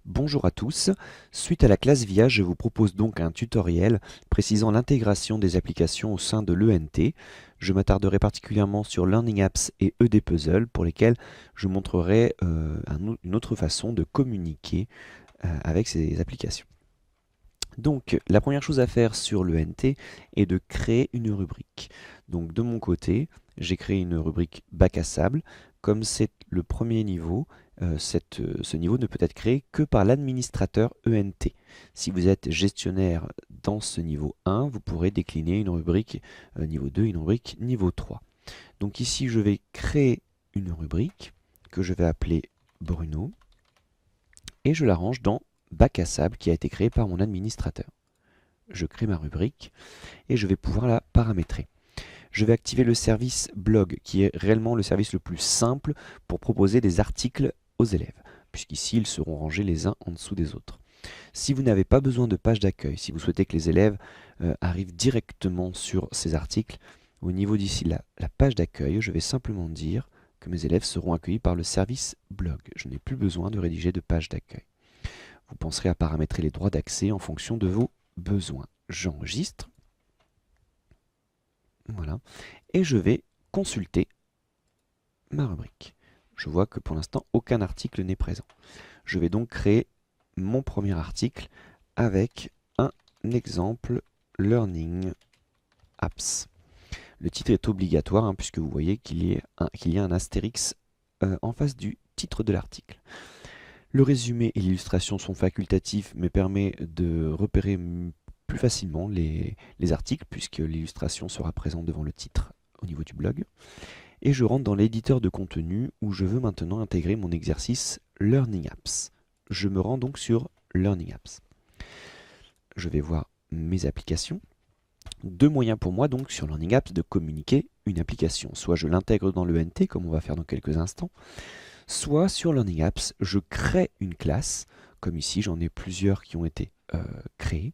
Bonjour à tous, suite à la classe VIA, je vous propose donc un tutoriel précisant l'intégration des applications au sein de l'ENT. Je m'attarderai particulièrement sur Learning Apps et EDPuzzle pour lesquels je montrerai une autre façon de communiquer avec ces applications. Donc la première chose à faire sur l'ENT est de créer une rubrique. Donc de mon côté, j'ai créé une rubrique bac à sable. Comme c'est le premier niveau, ce niveau ne peut être créé que par l'administrateur ENT. Si vous êtes gestionnaire dans ce niveau 1, vous pourrez décliner une rubrique niveau 2 et une rubrique niveau 3. Donc ici, je vais créer une rubrique que je vais appeler Bruno et je la range dans bac à sable qui a été créé par mon administrateur. Je crée ma rubrique et je vais pouvoir la paramétrer. Je vais activer le service blog qui est réellement le service le plus simple pour proposer des articles aux élèves, puisqu'ici ils seront rangés les uns en dessous des autres. Si vous n'avez pas besoin de page d'accueil, si vous souhaitez que les élèves arrivent directement sur ces articles, au niveau d'ici la page d'accueil, je vais simplement dire que mes élèves seront accueillis par le service blog. Je n'ai plus besoin de rédiger de page d'accueil. Vous penserez à paramétrer les droits d'accès en fonction de vos besoins. J'enregistre. Voilà. Et je vais consulter ma rubrique. Je vois que pour l'instant, aucun article n'est présent. Je vais donc créer mon premier article avec un exemple Learning Apps. Le titre est obligatoire puisque vous voyez qu'il y a un astérix en face du titre de l'article. Le résumé et l'illustration sont facultatifs mais permet de repérer plus facilement les articles puisque l'illustration sera présente devant le titre au niveau du blog. Et je rentre dans l'éditeur de contenu où je veux maintenant intégrer mon exercice Learning Apps. Je me rends donc sur Learning Apps. Je vais voir mes applications. Deux moyens pour moi donc sur Learning Apps de communiquer une application. Soit je l'intègre dans l'ENT comme on va faire dans quelques instants, soit sur Learning Apps, je crée une classe, comme ici j'en ai plusieurs qui ont été créées.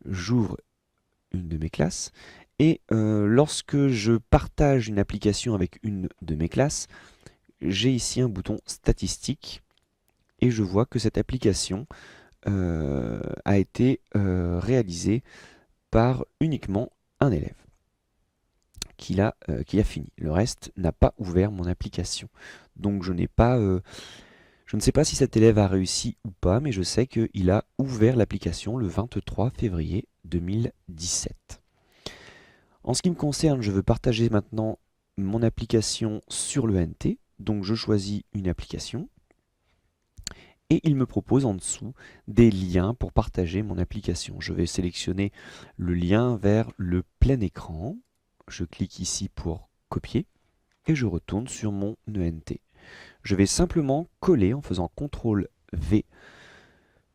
J'ouvre une de mes classes et lorsque je partage une application avec une de mes classes, j'ai ici un bouton statistique et je vois que cette application a été réalisée par uniquement un élève qui a fini. Le reste n'a pas ouvert mon application. Donc je ne sais pas si cet élève a réussi ou pas, mais je sais qu'il a ouvert l'application le 23 février 2017. En ce qui me concerne, je veux partager maintenant mon application sur l'ENT. Donc je choisis une application. Et il me propose en dessous des liens pour partager mon application. Je vais sélectionner le lien vers le plein écran. Je clique ici pour copier et je retourne sur mon ENT. Je vais simplement coller en faisant CTRL V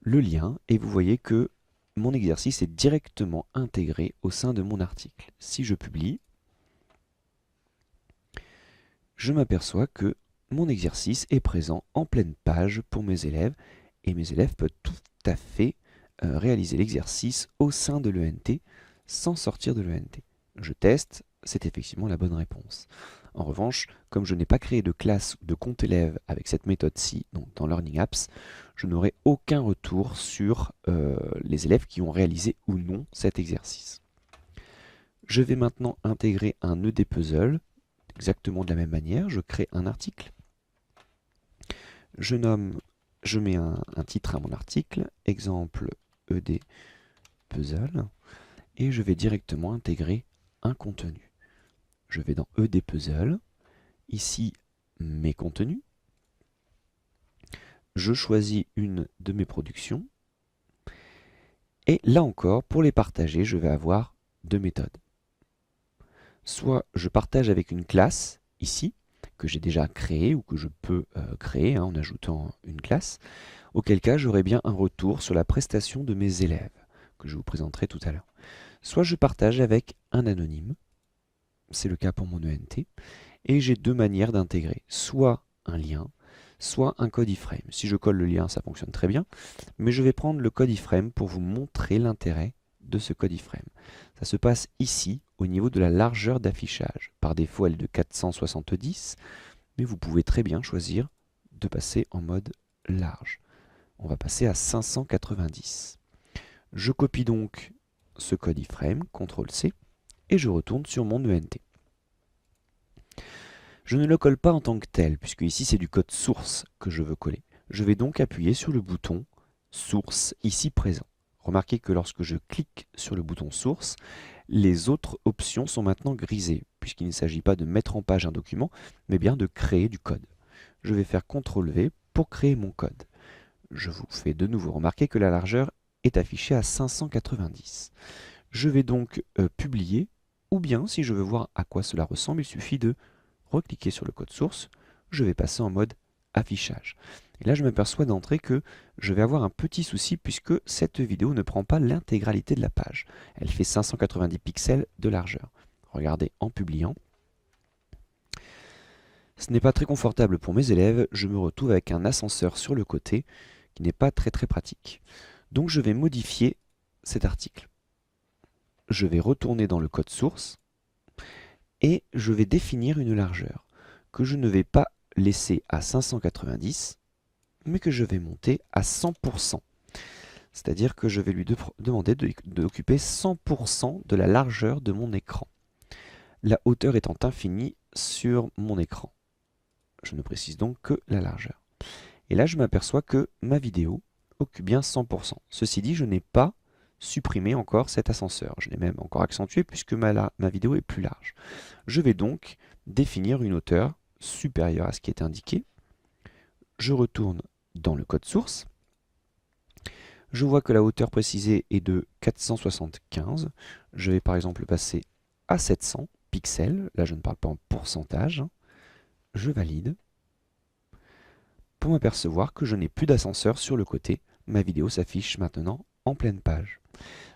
le lien et vous voyez que mon exercice est directement intégré au sein de mon article. Si je publie, je m'aperçois que mon exercice est présent en pleine page pour mes élèves et mes élèves peuvent tout à fait réaliser l'exercice au sein de l'ENT sans sortir de l'ENT. Je teste, c'est effectivement la bonne réponse. En revanche, comme je n'ai pas créé de classe ou de compte élève avec cette méthode-ci, donc dans Learning Apps, je n'aurai aucun retour sur les élèves qui ont réalisé ou non cet exercice. Je vais maintenant intégrer un EDPuzzle, exactement de la même manière. Je crée un article. Je mets un titre à mon article, exemple EDPuzzle, et je vais directement intégrer un contenu. Je vais dans EDPuzzle, ici mes contenus, je choisis une de mes productions, et là encore, pour les partager, je vais avoir deux méthodes. Soit je partage avec une classe, ici, que j'ai déjà créée ou que je peux créer en ajoutant une classe, auquel cas j'aurai bien un retour sur la prestation de mes élèves, que je vous présenterai tout à l'heure. Soit je partage avec un anonyme, c'est le cas pour mon ENT, et j'ai deux manières d'intégrer, soit un lien, soit un code iframe. Si je colle le lien, ça fonctionne très bien, mais je vais prendre le code iframe pour vous montrer l'intérêt de ce code iframe. Ça se passe ici, au niveau de la largeur d'affichage. Par défaut, elle est de 470, mais vous pouvez très bien choisir de passer en mode large. On va passer à 590. Je copie donc ce code iframe, CTRL-C, et je retourne sur mon ENT. Je ne le colle pas en tant que tel, puisque ici c'est du code source que je veux coller. Je vais donc appuyer sur le bouton source ici présent. Remarquez que lorsque je clique sur le bouton source, les autres options sont maintenant grisées, puisqu'il ne s'agit pas de mettre en page un document, mais bien de créer du code. Je vais faire CTRL-V pour créer mon code. Je vous fais de nouveau remarquer que la largeur est affichée à 590. Je vais donc publier, ou bien si je veux voir à quoi cela ressemble, il suffit de recliquer sur le code source, je vais passer en mode affichage. Et là je m'aperçois d'entrée que je vais avoir un petit souci puisque cette vidéo ne prend pas l'intégralité de la page. Elle fait 590 pixels de largeur. Regardez en publiant. Ce n'est pas très confortable pour mes élèves, je me retrouve avec un ascenseur sur le côté qui n'est pas très pratique. Donc je vais modifier cet article. Je vais retourner dans le code source et je vais définir une largeur que je ne vais pas laisser à 590, mais que je vais monter à 100%. C'est-à-dire que je vais lui demander d'occuper 100% de la largeur de mon écran. La hauteur étant infinie sur mon écran. Je ne précise donc que la largeur. Et là, je m'aperçois que ma vidéo occupe bien 100%. Ceci dit, je n'ai pas supprimé encore cet ascenseur. Je l'ai même encore accentué puisque ma vidéo est plus large. Je vais donc définir une hauteur supérieure à ce qui est indiqué. Je retourne dans le code source. Je vois que la hauteur précisée est de 475. Je vais par exemple passer à 700 pixels. Là, je ne parle pas en pourcentage. Je valide. Pour m'apercevoir que je n'ai plus d'ascenseur sur le côté. Ma vidéo s'affiche maintenant en pleine page.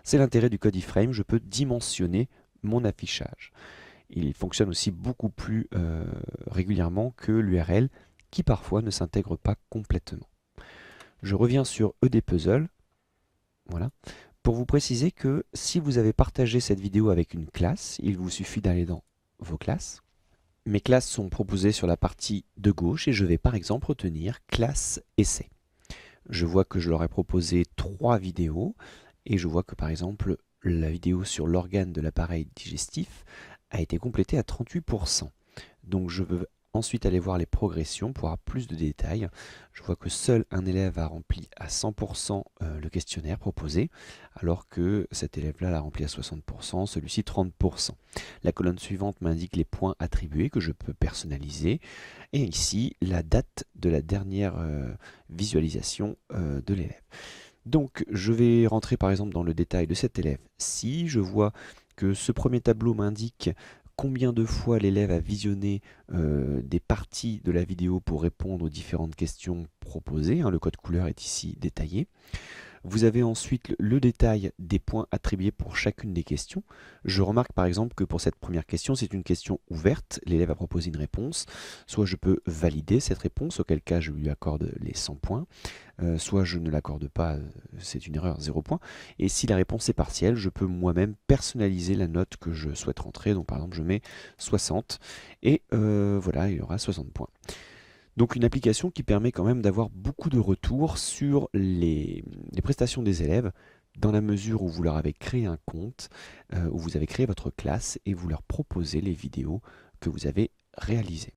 C'est l'intérêt du code iframe, je peux dimensionner mon affichage. Il fonctionne aussi beaucoup plus régulièrement que l'URL qui parfois ne s'intègre pas complètement. Je reviens sur EDpuzzle, voilà, pour vous préciser que si vous avez partagé cette vidéo avec une classe, il vous suffit d'aller dans vos classes. Mes classes sont proposées sur la partie de gauche et je vais par exemple retenir classe essai. Je vois que je leur ai proposé 3 vidéos et je vois que par exemple la vidéo sur l'organe de l'appareil digestif a été complétée à 38%. Donc je veux ensuite aller voir les progressions pour avoir plus de détails. Je vois que seul un élève a rempli à 100% le questionnaire proposé, alors que cet élève-là l'a rempli à 60%, celui-ci 30%. La colonne suivante m'indique les points attribués que je peux personnaliser. Et ici, la date de la dernière visualisation de l'élève. Donc je vais rentrer par exemple dans le détail de cet élève. Si je vois que ce premier tableau m'indique combien de fois l'élève a visionné des parties de la vidéo pour répondre aux différentes questions proposées, le code couleur est ici détaillé. Vous avez ensuite le détail des points attribués pour chacune des questions. Je remarque par exemple que pour cette première question, c'est une question ouverte. L'élève a proposé une réponse. Soit je peux valider cette réponse, auquel cas je lui accorde les 100 points. Soit je ne l'accorde pas, c'est une erreur, 0 points. Et si la réponse est partielle, je peux moi-même personnaliser la note que je souhaite rentrer. Donc par exemple, je mets 60 et voilà, il y aura 60 points. Donc une application qui permet quand même d'avoir beaucoup de retours sur les prestations des élèves dans la mesure où vous leur avez créé un compte, où vous avez créé votre classe et vous leur proposez les vidéos que vous avez réalisées.